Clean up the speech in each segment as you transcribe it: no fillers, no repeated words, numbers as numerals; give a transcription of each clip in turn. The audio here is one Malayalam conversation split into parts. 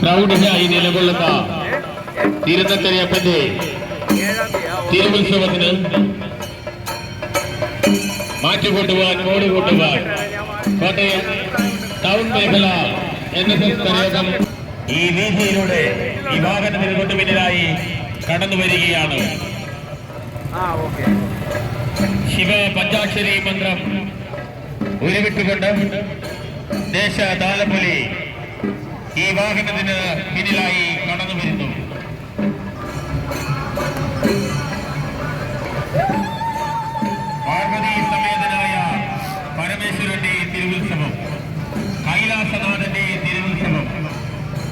പ്രൗഢിയായി നിലകൊള്ളുന്ന തിരുനക്കരയപ്പന്റെ തിരുവുത്സവത്തിന് മാറ്റുകൂട്ടുവാൻ മോടുകൂട്ടുവാൻ കോട്ടയം ടൗൺ മേഖല NSS കരയോഗം ഈ വീതിയിലൂടെ ഈ വാഹനത്തിന് തൊട്ടു പിന്നിലായി കടന്നു വരികയാണ്. ശിവ പഞ്ചാക്ഷരി മന്ത്രം ഉരുവിട്ടുകൊണ്ട് ദേശതാലപ്പൊലി ഈ വാഹനത്തിന് പിന്നിലായി കടന്നു വരുന്നു. പാർവതി സമേതനായ പരമേശ്വരന്റെ തിരുവുത്സവം, കൈലാസനാഥന്റെ തിരുവുത്സവം,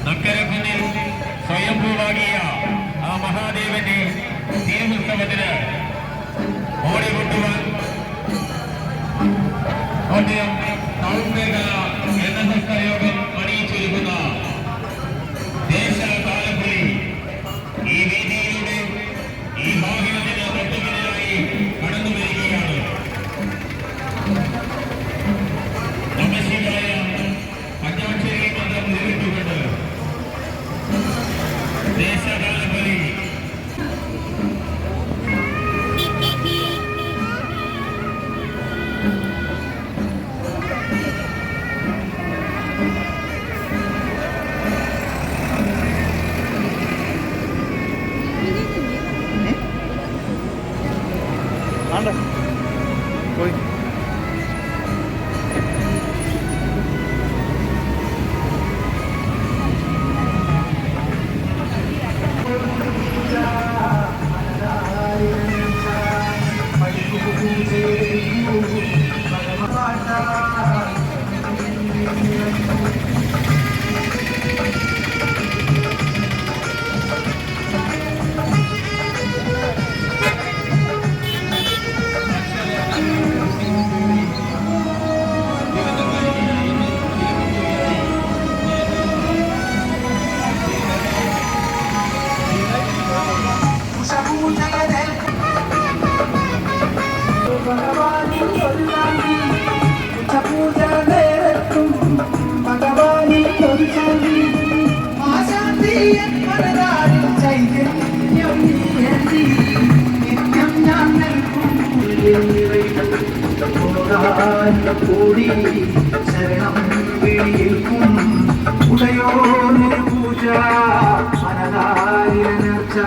നക്കരക്കുന്നിൽ സ്വയംഭൂവാകിയ ആ മഹാദേവന്റെ തിരുവുത്സവത്തിന് ഓടികൊണ്ടുവാൻ കോട്ടയം ടൗൺ മേഖല NSS കരയോഗം അണിയിച്ചൊരുക്കുന്ന ദേശതാലപ്പൊലി ഈ വേദിയിലൂടെ ഈ വാഹനത്തിന് തൊട്ടുപിന്നിലായി കടന്നു വരികയാണ്. നമശിവായ പഞ്ചാക്ഷരി മന്ത്രം ഉരുവിട്ടുകൊണ്ട് ദേശതാലപ്പൊലി കൂടി ശരണം വിളിക്കും ഉടയോനൊരു പൂജ മനതാരിനർച്ച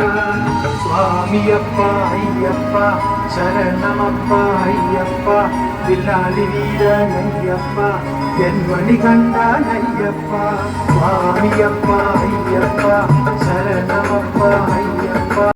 സ്വാമിയപ്പ അയ്യപ്പ ശരണമപ്പ അയ്യപ്പ വില്ലാളി വീരനയ്യപ്പ എൻവണി കണ്ടാനയ്യപ്പ സ്വാമിയപ്പ അയ്യപ്പ ശരണമപ്പ അയ്യപ്പ